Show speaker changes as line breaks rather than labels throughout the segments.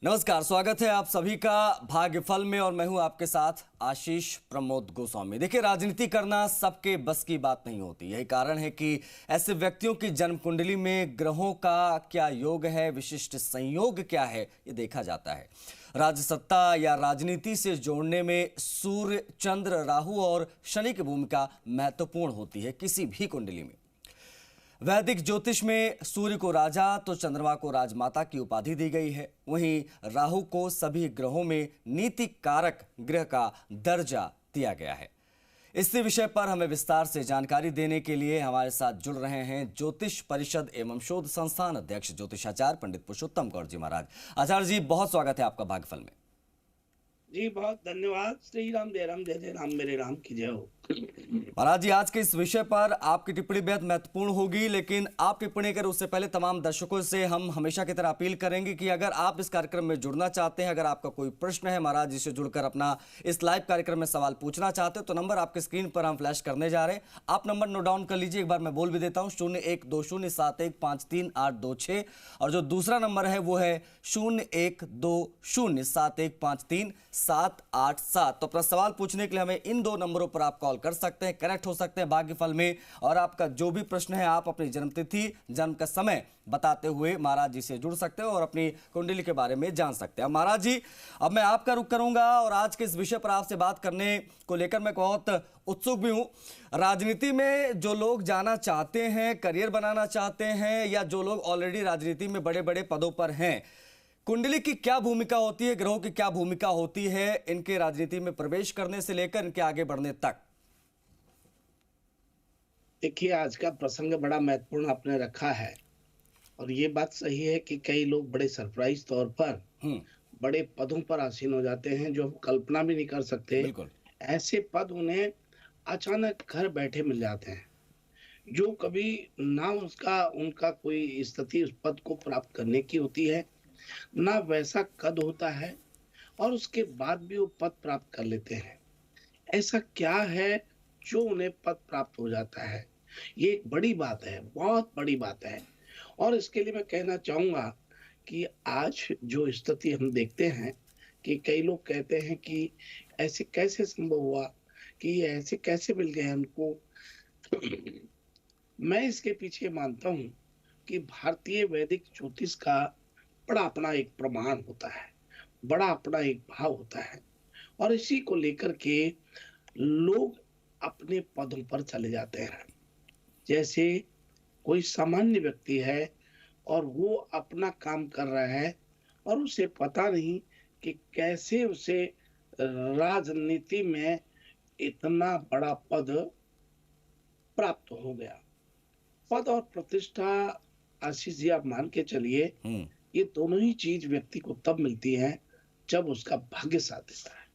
नमस्कार, स्वागत है आप सभी का भाग्यफल में और मैं हूं आपके साथ आशीष प्रमोद गोस्वामी। देखिए, राजनीति करना सबके बस की बात नहीं होती। यही कारण है कि ऐसे व्यक्तियों की जन्म कुंडली में ग्रहों का क्या योग है, विशिष्ट संयोग क्या है, ये देखा जाता है। राजसत्ता या राजनीति से जोड़ने में सूर्य, चंद्र, राहु और शनि की भूमिका महत्वपूर्ण होती है किसी भी कुंडली में। वैदिक ज्योतिष में सूर्य को राजा तो चंद्रमा को राजमाता की उपाधि दी गई है। वहीं राहु को सभी ग्रहों में नीति कारक ग्रह का दर्जा दिया गया है। इसी विषय पर हमें विस्तार से जानकारी देने के लिए हमारे साथ जुड़ रहे हैं ज्योतिष परिषद एवं शोध संस्थान अध्यक्ष ज्योतिषाचार्य पंडित पुरुषोत्तम गौर जी महाराज। आचार्य जी, बहुत स्वागत है आपका भाग्यफल में।
जी बहुत धन्यवाद। श्री राम जय राम, जय जय राम, मेरे राम की जय हो।
महाराज जी, आज के इस विषय पर आपकी टिप्पणी बेहद महत्वपूर्ण होगी, लेकिन आप टिप्पणी करें उससे पहले तमाम दर्शकों से हम हमेशा की तरह अपील करेंगे कि अगर आप इस कार्यक्रम में जुड़ना चाहते हैं, अगर आपका कोई प्रश्न है, महाराज जी से जुड़कर अपना इस लाइव कार्यक्रम में सवाल पूछना चाहते हैं, तो नंबर आपके स्क्रीन पर हम फ्लैश करने जा रहे हैं। आप नंबर नोट डाउन कर लीजिए, एक बार मैं बोल भी देता हूँ, 0120715386। और जो दूसरा नंबर है वो है 012071538787। तो अपना सवाल पूछने के लिए हमें इन दो नंबरों पर आप कॉल कर सकते हैं, कनेक्ट हो सकते हैं भाग्यफल में। और आपका जो भी प्रश्न है आप अपनी जन्मतिथि, जन्म का समय बताते हुए महाराज जी से जुड़ सकते हो और अपनी कुंडली के बारे में जान सकते हैं। महाराज जी, अब मैं आपका रुख करूंगा और आज के इस विषय पर आपसे बात करने को लेकर मैं बहुत उत्सुक भी हूं। राजनीति में जो लोग जाना चाहते हैं, करियर बनाना चाहते हैं, या जो लोग ऑलरेडी राजनीति में बड़े बड़े पदों पर हैं, कुंडली की क्या भूमिका होती है, ग्रहों की क्या भूमिका होती है इनके राजनीति में प्रवेश करने से लेकर इनके आगे बढ़ने तक?
देखिए, आज का प्रसंग बड़ा महत्वपूर्ण आपने रखा है और ये बात सही है कि कई लोग बड़े सरप्राइज तौर पर बड़े पदों पर आसीन हो जाते हैं जो हम कल्पना भी नहीं कर सकते।
बिल्कुल।
ऐसे पद उन्हें अचानक घर बैठे मिल जाते हैं जो कभी ना उनका कोई स्थिति उस पद को प्राप्त करने की होती है, ना वैसा कद होता है, और उसके बाद भी वो पद प्राप्त कर लेते हैं। ऐसा क्या है जो उन्हें पद प्राप्त हो जाता है? ये एक बड़ी बात है, बहुत बड़ी बात है। और इसके लिए मैं कहना चाहूंगा कि आज जो स्थिति हम देखते हैं कि कई लोग कहते हैं कि ऐसे कैसे संभव हुआ, कि ये ऐसे कैसे मिल गए हमको। मैं इसके पीछे मानता हूं कि भारतीय वैदिक ज्योतिष का बड़ा अपना एक प्रमाण होता है, बड़ा अपना एक भाव होता है, और इसी को लेकर के लोग अपने पदों पर चले जाते हैं। जैसे कोई सामान्य व्यक्ति है और वो अपना काम कर रहा है और उसे पता नहीं कि कैसे उसे राजनीति में इतना बड़ा पद प्राप्त हो गया। पद और प्रतिष्ठा, आशीष जी आप मान के चलिए, ये दोनों ही चीज व्यक्ति को तब मिलती है जब उसका भाग्य साथ देता है।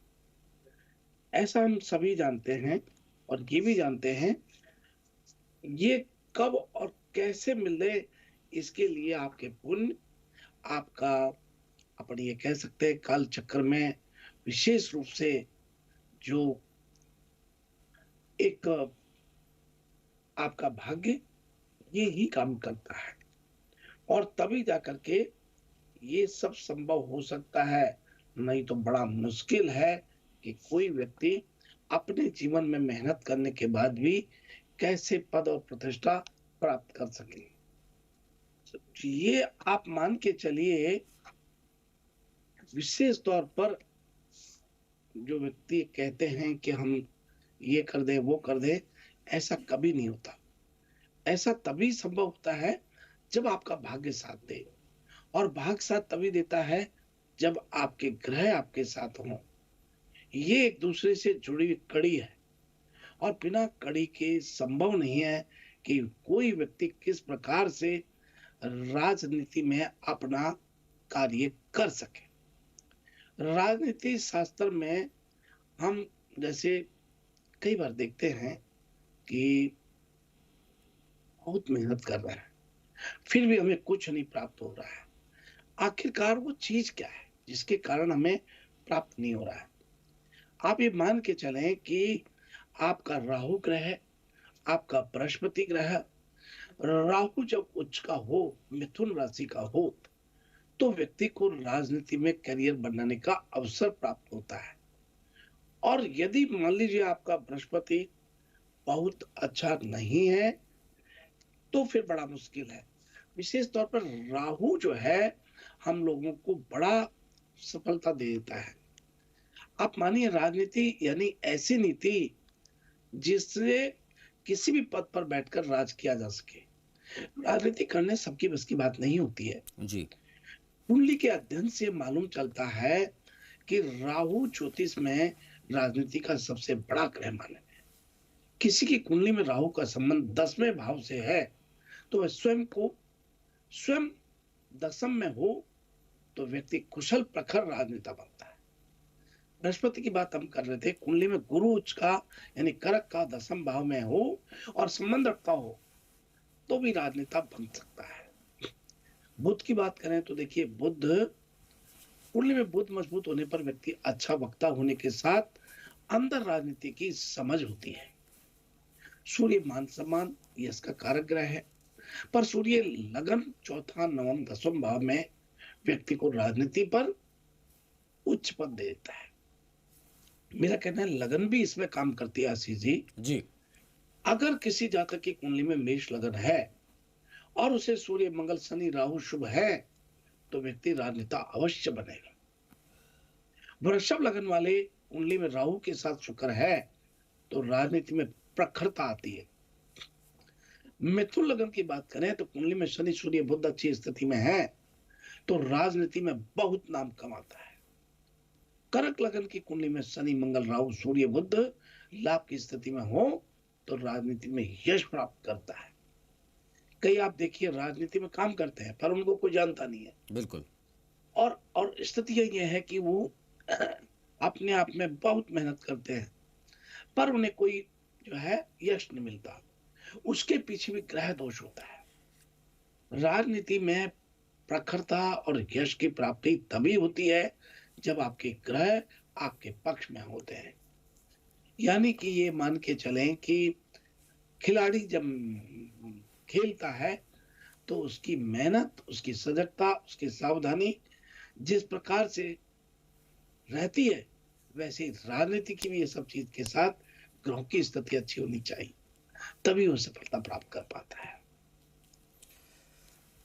ऐसा हम सभी जानते हैं और ये भी जानते हैं ये कब और कैसे मिले। इसके लिए आपके पुण्य, आपका अपन ये कह सकते हैं काल चक्र में विशेष रूप से जो एक आपका भाग्य, ये ही काम करता है, और तभी जाकर के ये सब संभव हो सकता है। नहीं तो बड़ा मुश्किल है कि कोई व्यक्ति अपने जीवन में मेहनत करने के बाद भी कैसे पद और प्रतिष्ठा प्राप्त कर सके। ये आप मान के चलिए, विशेष तौर पर जो व्यक्ति कहते हैं कि हम ये कर दे वो कर दे, ऐसा कभी नहीं होता। ऐसा तभी संभव होता है जब आपका भाग्य साथ दे, और भाग्य साथ तभी देता है जब आपके ग्रह आपके साथ हों। ये एक दूसरे से जुड़ी कड़ी है और बिना कड़ी के संभव नहीं है कि कोई व्यक्ति किस प्रकार से राजनीति में अपना कार्य कर सके। राजनीति शास्त्र में हम जैसे कई बार देखते हैं कि बहुत मेहनत कर रहे हैं, फिर भी हमें कुछ नहीं प्राप्त हो रहा है। आखिरकार वो चीज क्या है जिसके कारण हमें प्राप्त नहीं हो रहा है? आप ये मान के चलें कि आपका राहु ग्रह, आपका बृहस्पति ग्रह, राहु जब उच्च का हो, मिथुन राशि का हो, तो व्यक्ति को राजनीति में करियर बनाने का अवसर प्राप्त होता है। और यदि मान लीजिए आपका बृहस्पति बहुत अच्छा नहीं है, तो फिर बड़ा मुश्किल है। विशेष तौर पर राहु जो है हम लोगों को बड़ा सफलता दे देता है। आप मानिए राजनीति यानी ऐसी नीति जिससे किसी भी पद पर बैठकर राज किया जा सके। राजनीति करने सबकी बस की बात नहीं होती है।
जी।
कुंडली के अध्ययन से मालूम चलता है कि राहु ज्योतिष में राजनीति का सबसे बड़ा ग्रह माने। किसी की कुंडली में राहु का संबंध 10वें भाव से है तो वह स्वयं दशम में हो तो व्यक्ति कुशल प्रखर राजनेता बनता है। बृहस्पति की बात हम कर रहे थे, कुंडली में गुरु उच्च का यानी करक का 10वें भाव में हो और संबंध रखता हो तो भी राजनेता बन सकता है। बुध की बात करें तो देखिए कुंडली में बुध मजबूत होने पर व्यक्ति अच्छा वक्ता होने के साथ अंदर राजनीति की समझ होती है। सूर्य मान सम्मान यश का कारक ग्रह है, पर सूर्य लगन चौथा नवम 10वें भाव में व्यक्ति को राजनीति पर उच्च पद देता है। मेरा कहना है लगन भी इसमें काम करती है आशीष जी।
जी।
अगर किसी जातक की कुंडली में मेष लगन है और उसे सूर्य मंगल शनि राहु शुभ है तो व्यक्ति राजनेता अवश्य बनेगा। वृषभ लगन वाले कुंडली में राहु के साथ शुक्र है तो राजनीति में प्रखरता आती है। मिथुन लगन की बात करें तो कुंडली में शनि सूर्य बुध अच्छी स्थिति में है तो राजनीति में बहुत नाम कमाता है। कर्क लगन की कुंडली में शनि मंगल राहु सूर्य बुध लाभ की स्थिति में हो तो राजनीति में यश प्राप्त करता है। कई आप देखिए राजनीति में काम करते हैं पर उनको कोई जानता नहीं है।
बिल्कुल।
और स्थिति यह है कि वो अपने आप में बहुत मेहनत करते हैं पर उन्हें कोई जो है यश नहीं मिलता। उसके पीछे भी ग्रह दोष होता है। राजनीति में प्रखरता और यश की प्राप्ति तभी होती है जब आपके ग्रह आपके पक्ष में होते हैं। यानी कि ये मान के चलें कि खिलाड़ी जब खेलता है तो उसकी मेहनत, उसकी सजगता, उसकी सावधानी जिस प्रकार से रहती है वैसे राजनीति की भी ये सब चीज के साथ ग्रहों की स्थिति अच्छी होनी चाहिए, तभी वो सफलता प्राप्त कर पाता है।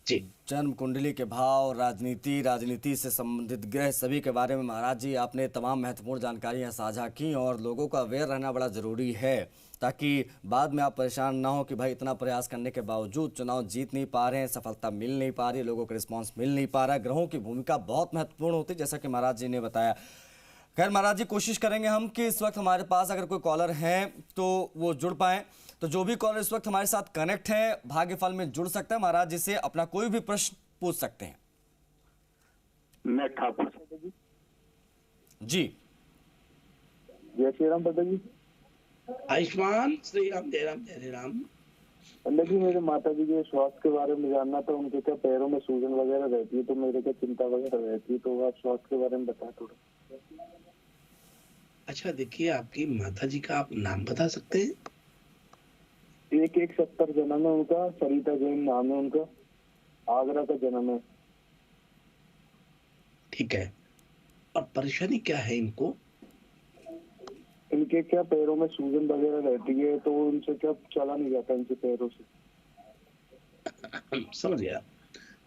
जी।
जन्म कुंडली के भाव, राजनीति से संबंधित ग्रह सभी के बारे में महाराज जी आपने तमाम महत्वपूर्ण जानकारियां साझा की और लोगों का अवेयर रहना बड़ा जरूरी है ताकि बाद में आप परेशान ना हो कि भाई इतना प्रयास करने के बावजूद चुनाव जीत नहीं पा रहे हैं, सफलता मिल नहीं पा रही, लोगों का रिस्पॉन्स मिल नहीं पा रहा है। ग्रहों की भूमिका बहुत महत्वपूर्ण होती है जैसा कि महाराज जी ने बताया। खैर महाराज जी कोशिश करेंगे हम कि इस वक्त हमारे पास अगर कोई कॉलर हैं तो वो जुड़ पाएं। तो जो भी कॉलर इस वक्त हमारे साथ कनेक्ट है भाग्यफल में जुड़ सकता है, महाराज जी से अपना कोई भी प्रश्न पूछ सकते हैं।
मैं ठाकुर
जी।
जय श्री राम पंडित जी।
आयुष्मान श्री राम, जय राम जय राम।
पंडित जी मेरे माता जी के स्वास्थ्य के बारे में जानना था, उनके क्या पैरों में सूजन वगैरह रहती है तो मेरे क्या चिंता वगैरह रहती है, तो आप स्वास्थ्य के बारे में बता थोड़ा।
अच्छा देखिए, आपकी माता जी का आप नाम बता सकते हैं?
1170 जन्म है उनका, सरिता जैन नाम है उनका, आगरा का जन्म है।
ठीक है, और परेशानी क्या है इनको?
इनके क्या पैरों में सूजन वगैरह रहती है तो उनसे क्या चला नहीं जाता इनसे पैरों से।
समझ गया।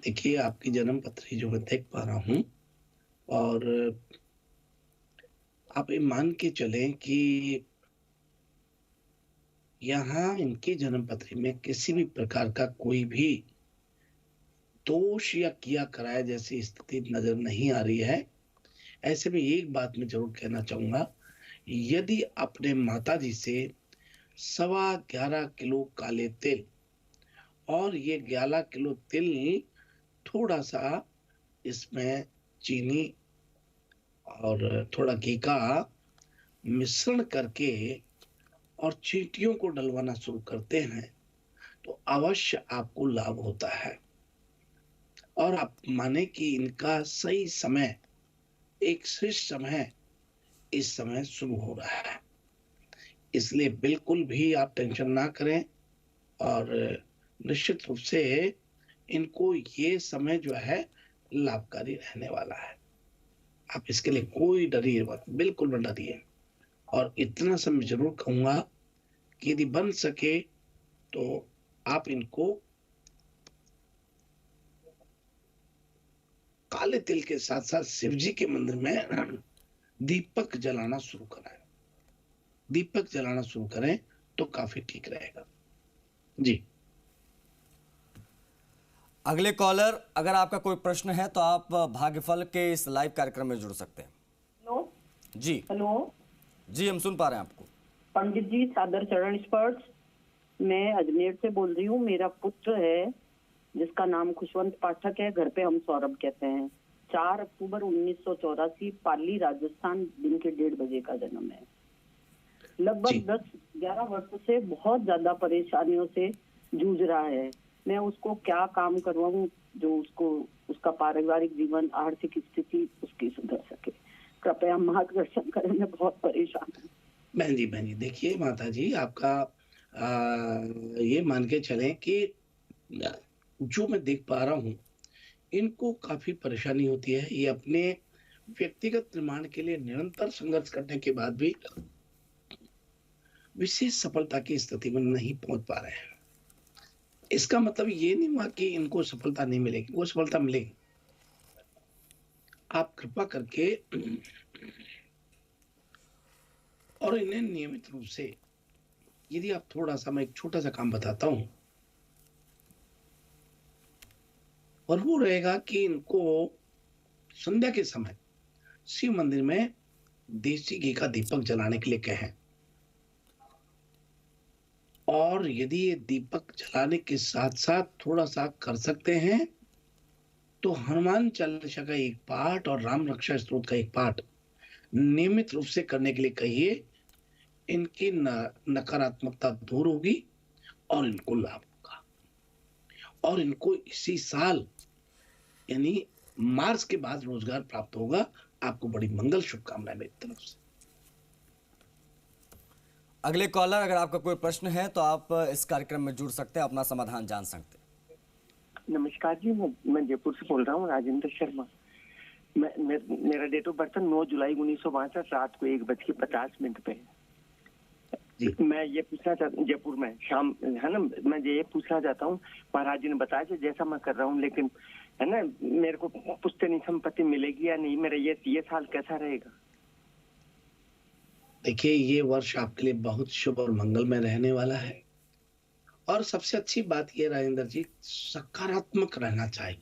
देखिए आपकी जन्म पत्री जो मैं देख पा रहा हूँ और आप ये मान के चलें कि यहाँ इनकी जन्म पत्री में किसी भी प्रकार का कोई भी दोष या किया कराया जैसी स्थिति नजर नहीं आ रही है। ऐसे में एक बात मैं जरूर कहना चाहूंगा, यदि अपने माताजी से 11.25 किलो काले तिल और ये 11 किलो तिल थोड़ा सा इसमें चीनी और थोड़ा घी का मिश्रण करके और चींटियों को डलवाना शुरू करते हैं तो अवश्य आपको लाभ होता है। और आप माने कि इनका सही समय, एक श्रेष्ठ समय इस समय शुरू हो रहा है, इसलिए बिल्कुल भी आप टेंशन ना करें और निश्चित रूप से इनको ये समय जो है लाभकारी रहने वाला है। आप इसके लिए कोई डरिए मत, बिल्कुल मत डरिए। और इतना सब मैं जरूर कहूंगा कि यदि बन सके तो आप इनको काले तिल के साथ साथ शिव जी के मंदिर में दीपक जलाना शुरू कराएं। दीपक जलाना शुरू करें तो काफी ठीक रहेगा जी।
अगले कॉलर, अगर आपका कोई प्रश्न है तो आप भाग्यफल के इस लाइव कार्यक्रम में जुड़ सकते हैं।
हेलो।
जी
हेलो
जी, हम सुन पा रहे हैं आपको।
पंडित जी, सादर चरण स्पर्श। मैं अजमेर से बोल रही हूँ। मेरा पुत्र है जिसका नाम खुशवंत पाठक है, घर पे हम सौरभ कहते हैं। 4 अक्टूबर 1984, पाली राजस्थान, दिन के 1:30 बजे का जन्म है।
जी।
लगभग 10-11 वर्ष से बहुत ज्यादा परेशानियों से जूझ रहा है। मैं उसको क्या काम करवाऊं जो उसको उसका पारिवारिक जीवन, आर्थिक स्थिति उसकी सुधर सके। कृपया मार्गदर्शन करें, मैं बहुत परेशान हूँ।
बहन जी देखिए माता जी, आपका ये मान के चलें कि जो मैं देख पा रहा हूँ, इनको काफी परेशानी होती है। ये अपने व्यक्तिगत निर्माण के लिए निरंतर संघर्ष करने के बाद भी विशेष सफलता की स्थिति में नहीं पहुंच पा रहे हैं। इसका मतलब ये नहीं हुआ कि इनको सफलता नहीं मिलेगी, वो सफलता मिलेगी। आप कृपा करके और इन्हें नियमित रूप से, यदि आप थोड़ा सा, मैं एक छोटा सा काम बताता हूं, और वो रहेगा कि इनको संध्या के समय शिव मंदिर में देसी घी का दीपक जलाने के लिए कहें। और यदि ये दीपक जलाने के साथ साथ थोड़ा सा कर सकते हैं तो हनुमान चालीसा का एक पाठ और राम रक्षा स्तोत्र का एक पाठ नियमित रूप से करने के लिए कहिए। इनकी नकारात्मकता दूर होगी और इनको लाभ होगा। और इनको इसी साल यानी मार्च के बाद रोजगार प्राप्त होगा। आपको बड़ी मंगल शुभकामनाएं मेरी तरफ से।
अगले कॉलर, अगर आपका कोई प्रश्न है तो आप इस कार्यक्रम में जुड़ सकते हैं, अपना समाधान जान सकते हैं।
नमस्कार जी, मैं जयपुर से बोल रहा हूँ, राजेंद्र शर्मा। मेरा डेट ऑफ बर्थ 9 जुलाई 1962, रात को 1:50 पे
जी।
मैं ये पूछना चाहता हूँ, जयपुर में शाम है ना, मैं ये पूछना चाहता हूँ, महाराज जी ने बताया कि जैसा मैं कर रहा हूँ, लेकिन है ना, मेरे को पुश्तैनी संपत्ति मिलेगी या नहीं, मेरा ये साल कैसा रहेगा?
देखिए, ये वर्ष आपके लिए बहुत शुभ और मंगलमय रहने वाला है। और सबसे अच्छी बात यह राजेंद्र जी, सकारात्मक रहना चाहिए।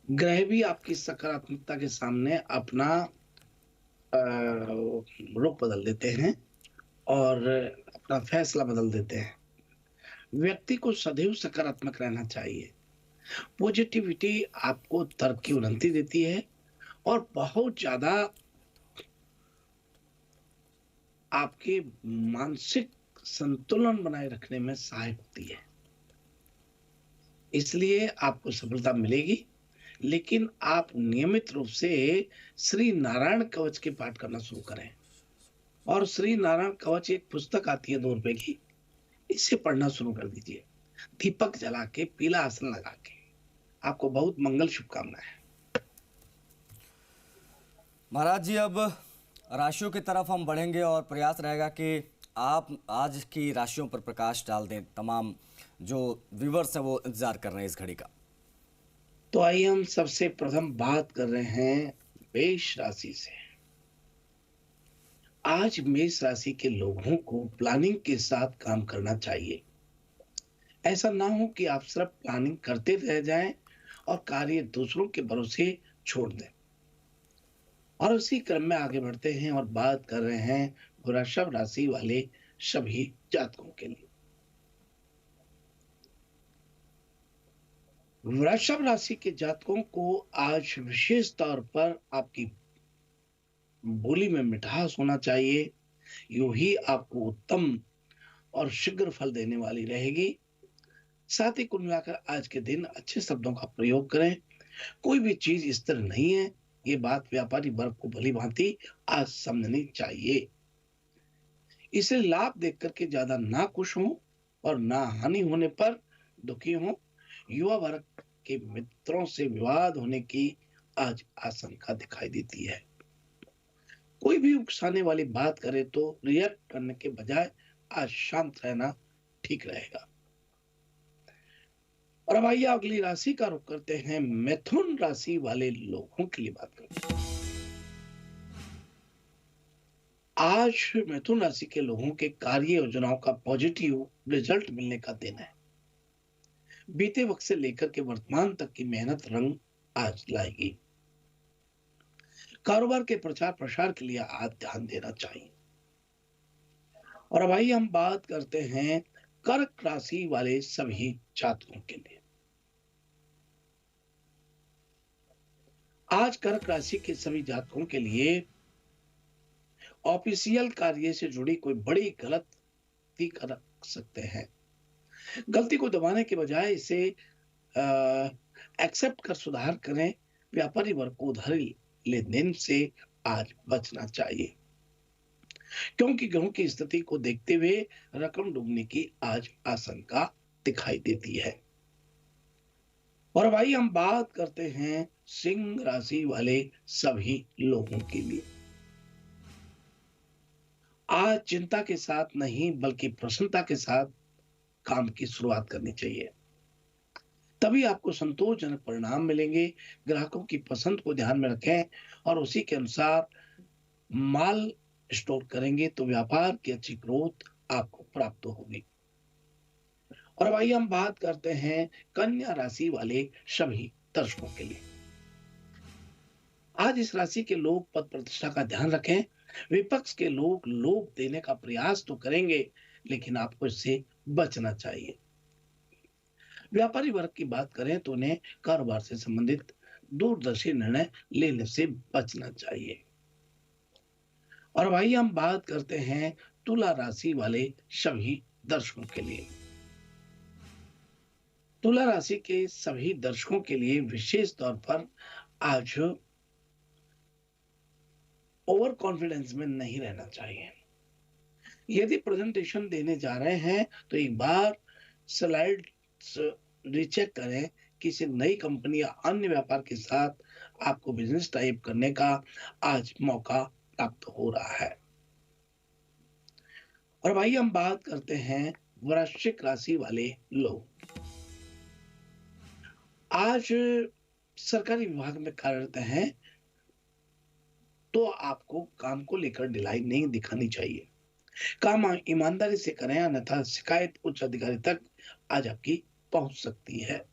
ग्रह भी आपकी सकारात्मकता के सामने अपना रुख बदल देते हैं और अपना फैसला बदल देते हैं। व्यक्ति को सदैव सकारात्मक रहना चाहिए। पॉजिटिविटी आपको तर्क की उन्नति देती है और बहुत ज्यादा आपके मानसिक संतुलन बनाए रखने में सहायक होती है। इसलिए आपको सफलता मिलेगी, लेकिन आप नियमित रूप से श्री नारायण कवच के पाठ करना शुरू करें। और श्री नारायण कवच एक पुस्तक आती है 2 रुपए की, इसे पढ़ना शुरू कर दीजिए, दीपक जला के, पीला आसन लगा के। आपको बहुत मंगल शुभकामनाएं।
महाराज जी, अब राशियों की तरफ हम बढ़ेंगे और प्रयास रहेगा कि आप आज की राशियों पर प्रकाश डाल दें। तमाम जो व्यूअर्स हैं वो इंतजार कर रहे हैं इस घड़ी का।
तो आइए हम सबसे प्रथम बात कर रहे हैं मेष राशि से। आज मेष राशि के लोगों को प्लानिंग के साथ काम करना चाहिए। ऐसा ना हो कि आप सिर्फ प्लानिंग करते रह जाएं और कार्य दूसरों के भरोसे छोड़ दें। और उसी क्रम में आगे बढ़ते हैं और बात कर रहे हैं वृषभ राशि वाले सभी जातकों के लिए। वृषभ राशि के जातकों को आज विशेष तौर पर आपकी बोली में मिठास होना चाहिए। यूं ही आपको उत्तम और शीघ्र फल देने वाली रहेगी। साथ ही कुल मिलाकर आज के दिन अच्छे शब्दों का प्रयोग करें। कोई भी चीज स्थिर नहीं है, ये बात व्यापारी वर्ग को भली भांति आज समझनी चाहिए। इसे लाभ देख करके ज्यादा ना खुश हो और ना हानि होने पर दुखी हो। युवा वर्ग के मित्रों से विवाद होने की आज आशंका दिखाई देती है। कोई भी उकसाने वाली बात करे तो रिएक्ट करने के बजाय आज शांत रहना ठीक रहेगा। और अब आइए अगली राशि का रुख करते हैं। मिथुन राशि वाले लोगों के लिए बात करते हैं। आज मिथुन राशि के लोगों के कार्य योजनाओं का पॉजिटिव रिजल्ट मिलने का दिन है। बीते वक्त से लेकर के वर्तमान तक की मेहनत रंग आज लाएगी। कारोबार के प्रचार प्रसार के लिए आज ध्यान देना चाहिए। और अब आइए हम बात करते हैं कर्क राशि वाले सभी जातकों के लिए। आज कर्क राशि के सभी जातकों के लिए ऑफिशियल कार्य से जुड़ी कोई बड़ी गलती कर सकते हैं। गलती को दबाने के बजाय इसे एक्सेप्ट कर सुधार करें। व्यापारी वर्ग को उधारी लेन देन से आज बचना चाहिए, क्योंकि ग्रहों की स्थिति को देखते हुए रकम डूबने की आज आशंका दिखाई देती है। और भाई हम बात करते हैं सिंह राशि वाले सभी लोगों के लिए। आज चिंता के साथ नहीं बल्कि प्रसन्नता के साथ काम की शुरुआत करनी चाहिए, तभी आपको संतोषजनक परिणाम मिलेंगे। ग्राहकों की पसंद को ध्यान में रखें और उसी के अनुसार माल स्टोर करेंगे तो व्यापार की अच्छी ग्रोथ आपको प्राप्त होगी। और अब आइए हम बात करते हैं कन्या राशि वाले सभी दर्शकों के लिए। आज इस राशि के लोग पद प्रतिष्ठा का ध्यान रखें। विपक्ष के लोग लोभ देने का प्रयास तो करेंगे, लेकिन आपको इससे बचना चाहिए। व्यापारी वर्ग की बात करें तो उन्हें कारोबार से संबंधित दूरदर्शी निर्णय लेने से बचना चाहिए। और भाई हम बात करते हैं तुला राशि वाले सभी दर्शकों के लिए। तुला राशि के सभी दर्शकों के लिए विशेष तौर पर आज ओवर कॉन्फिडेंस में नहीं रहना चाहिए। यदि प्रेजेंटेशन देने जा रहे हैं तो एक बार स्लाइड रीचेक करें। किसी नई कंपनी या अन्य व्यापार के साथ आपको बिजनेस टाइप करने का आज मौका प्राप्त हो रहा है। और भाई हम बात करते हैं वृश्चिक राशि वाले लोग। आज सरकारी विभाग में कार्यरत हैं तो आपको काम को लेकर ढिलाई नहीं दिखानी चाहिए। काम ईमानदारी से करें, अन्यथा शिकायत उच्च अधिकारी तक आज आपकी पहुंच सकती है।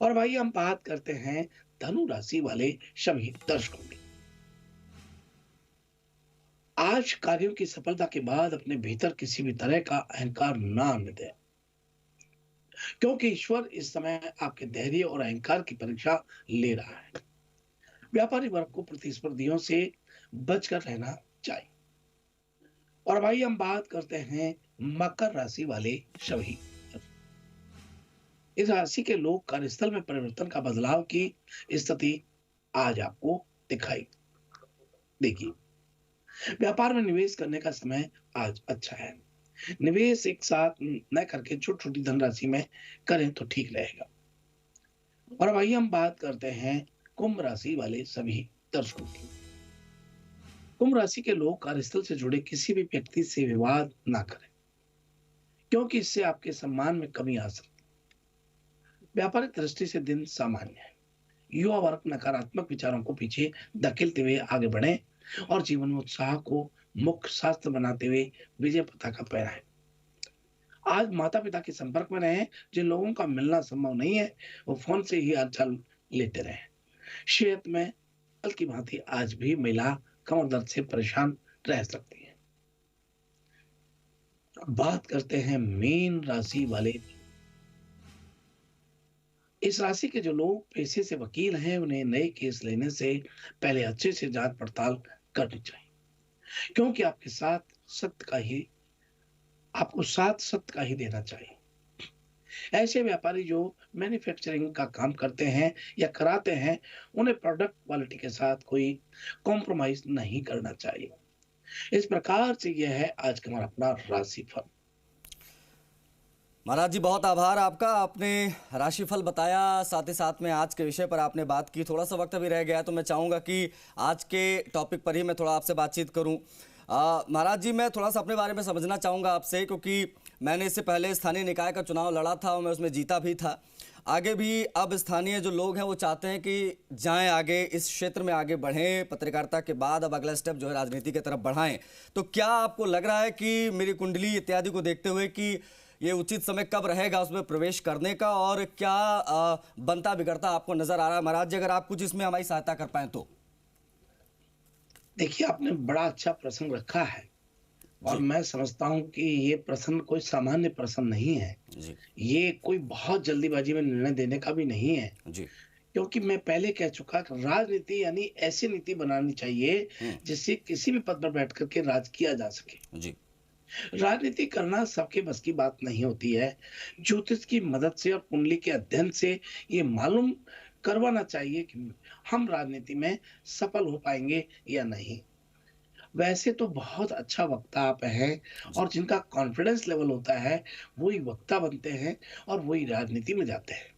और भाई हम बात करते हैं धनु राशि वाले सभी दर्शकों की। आज कार्यों की सफलता के बाद अपने भीतर किसी भी तरह का अहंकार न आने दें, क्योंकि ईश्वर इस समय आपके धैर्य और अहंकार की परीक्षा ले रहा है। व्यापारी वर्ग को प्रतिस्पर्धियों से बचकर रहना चाहिए। और भाई हम बात करते हैं मकर राशि वाले सभी। इस राशि के लोग कार्यस्थल में परिवर्तन का बदलाव की स्थिति आज आपको दिखाई देगी। व्यापार में निवेश करने का समय आज अच्छा है। निवेश एक साथ न करके छोटी छोटी धनराशि में करें तो ठीक रहेगा। और भाई हम बात करते हैं कुंभ राशि वाले सभी दर्शकों की। कुंभ राशि के लोग कार्यस्थल से जुड़े किसी भी व्यक्ति से विवाद ना करें, क्योंकि इससे आपके सम्मान में कमी आ सकती है। व्यापारिक दृष्टि से दिन सामान्य है। युवा वर्ग नकारात्मक विचारों को पीछे धकेलते हुए आगे बढ़े और जीवन में उत्साह को मुख्य शास्त्र बनाते हुए विजय पताका फहराएं। आज माता पिता के संपर्क में रहें। जिन लोगों का मिलना संभव नहीं है वो फोन से ही हालचाल लेते रहें। सेहत में कल की भांति आज भी महिला कमर दर्द से परेशान रह सकती है। बात करते हैं मीन राशि वाले। इस राशि के जो लोग पेशे से वकील हैं उन्हें नए केस लेने से पहले अच्छे से जांच पड़ताल करनी चाहिए, क्योंकि आपको साथ सत्य का ही देना चाहिए। ऐसे व्यापारी जो मैन्युफैक्चरिंग का काम करते हैं या कराते हैं उन्हें प्रोडक्ट क्वालिटी के साथ कोई कॉम्प्रोमाइज नहीं करना चाहिए। इस प्रकार से यह है आज का हमारा अपना राशिफल।
महाराज जी बहुत आभार आपका। आपने राशिफल बताया, साथ ही साथ में आज के विषय पर आपने बात की। थोड़ा सा वक्त अभी रह गया तो मैं चाहूँगा कि आज के टॉपिक पर ही मैं थोड़ा आपसे बातचीत करूँ। महाराज जी मैं थोड़ा सा अपने बारे में समझना चाहूँगा आपसे, क्योंकि मैंने इससे पहले स्थानीय निकाय का चुनाव लड़ा था और मैं उसमें जीता भी था। आगे भी अब स्थानीय जो लोग हैं वो चाहते हैं कि जाएं आगे, इस क्षेत्र में आगे बढ़ें, पत्रकारिता के बाद अब अगला स्टेप जो है राजनीति की तरफ बढ़ाएं। तो क्या आपको लग रहा है कि मेरी कुंडली इत्यादि को देखते हुए कि ये उचित समय कब रहेगा उसमें प्रवेश करने का, और क्या बनता बिगड़ता आपको नजर आ रहा है? महाराज जी अगर आप कुछ इसमें हमारी सहायता कर पाए तो।
देखिए, आपने बड़ा अच्छा प्रसंग रखा है और मैं समझता हूं कि ये प्रश्न कोई सामान्य प्रश्न नहीं है
जी
ये कोई बहुत जल्दीबाजी में निर्णय देने का भी नहीं है।
जी
क्योंकि मैं पहले कह चुका कि राजनीति यानी ऐसी नीति बनानी चाहिए जिससे किसी भी पद पर बैठ करके राज किया जा सके।
जी
राजनीति करना सबके बस की बात नहीं होती है। ज्योतिष की मदद से और कुंडली के अध्ययन से ये मालूम करवाना चाहिए कि हम राजनीति में सफल हो पाएंगे या नहीं। वैसे तो बहुत अच्छा वक्ता आप हैं और जिनका कॉन्फिडेंस लेवल होता है वही वक्ता बनते हैं और वही राजनीति में जाते हैं।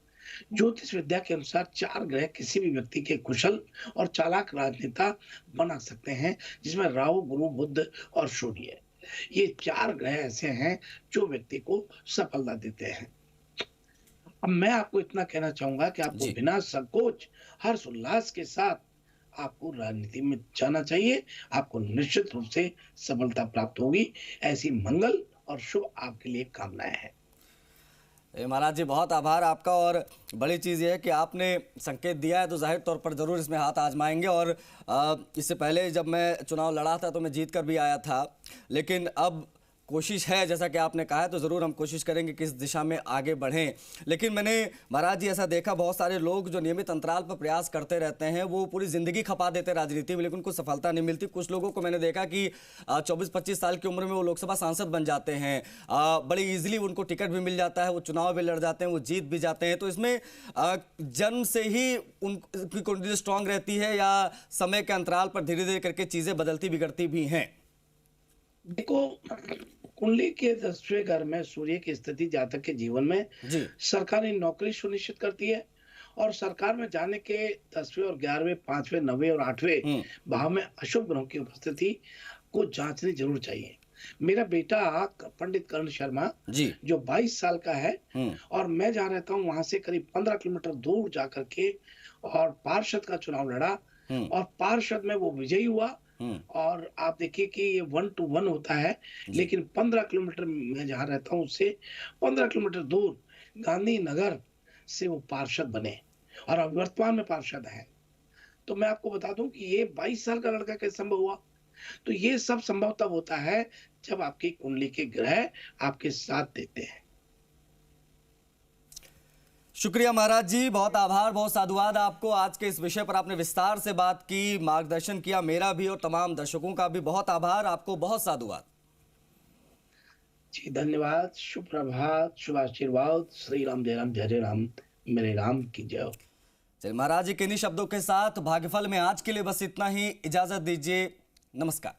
ज्योतिष विद्या के अनुसार 4 ग्रह किसी भी व्यक्ति के कुशल और चालाक राजनेता बना सकते हैं, जिसमें राहु, गुरु, बुध और सूर्य, ये 4 ग्रह ऐसे हैं जो व्यक्ति को सफलता देते हैं। अब मैं आपको इतना कहना चाहूंगा कि आपको
जी
बिना संकोच हर्ष उल्लास के साथ आपको राजनीति में जाना चाहिए। आपको निश्चित रूप से सफलता प्राप्त होगी। ऐसी मंगल और शुभ आपके लिए कामनाएं हैं।
महाराज जी बहुत आभार आपका। और बड़ी चीज़ ये है कि आपने संकेत दिया है तो जाहिर तौर पर ज़रूर इसमें हाथ आजमाएंगे। और इससे पहले जब मैं चुनाव लड़ा था तो मैं जीत कर भी आया था, लेकिन अब कोशिश है जैसा कि आपने कहा है तो ज़रूर हम कोशिश करेंगे कि इस दिशा में आगे बढ़ें। लेकिन मैंने महाराज जी ऐसा देखा, बहुत सारे लोग जो नियमित अंतराल पर प्रयास करते रहते हैं वो पूरी ज़िंदगी खपा देते हैं राजनीति में, लेकिन उनको सफलता नहीं मिलती। कुछ लोगों को मैंने देखा कि 24-25 साल की उम्र में वो लोकसभा सांसद बन जाते हैं, बड़ी ईजिली उनको टिकट भी मिल जाता है, वो चुनाव भी लड़ जाते हैं, वो जीत भी जाते हैं। तो इसमें जन्म से ही उनकी कुंडली स्ट्रांग रहती है या समय के अंतराल पर धीरे धीरे करके चीज़ें बदलती बिगड़ती भी हैं?
देखो, कुंडली के 10वें घर में सूर्य की स्थिति जातक के जीवन में
जी
सरकारी नौकरी सुनिश्चित करती है और सरकार में जाने के 10वें और 11वें, 5वें, 9वें और 8वें भाव में अशुभ ग्रहों की उपस्थिति को जांचनी जरूर चाहिए। मेरा बेटा पंडित कर्ण शर्मा
जी
जो 22 साल का है और मैं जहाँ रहता हूँ वहां से करीब 15 किलोमीटर दूर जाकर के और पार्षद का चुनाव लड़ा और पार्षद में वो विजयी हुआ। और आप देखिए कि ये 1 to 1 होता है, लेकिन 15 किलोमीटर मैं जहाँ रहता हूँ उससे 15 किलोमीटर दूर गांधीनगर से वो पार्षद बने और अब वर्तमान में पार्षद हैं। तो मैं आपको बता दूं कि ये 22 साल का लड़का कैसे संभव हुआ? तो ये सब संभव तब होता है जब आपकी कुंडली के ग्रह आपके साथ देते हैं।
शुक्रिया महाराज जी, बहुत आभार, बहुत साधुवाद आपको। आज के इस विषय पर आपने विस्तार से बात की, मार्गदर्शन किया। मेरा भी और तमाम दर्शकों का भी बहुत आभार, आपको बहुत साधुवाद।
जी धन्यवाद, शुभ प्रभात, शुभ आशीर्वाद। श्री राम, जय राम, जय जय राम, मेरे राम की जय हो।
चलिए महाराज जी के इन्हीं शब्दों के साथ भाग्यफल में आज के लिए बस इतना ही। इजाजत दीजिए, नमस्कार।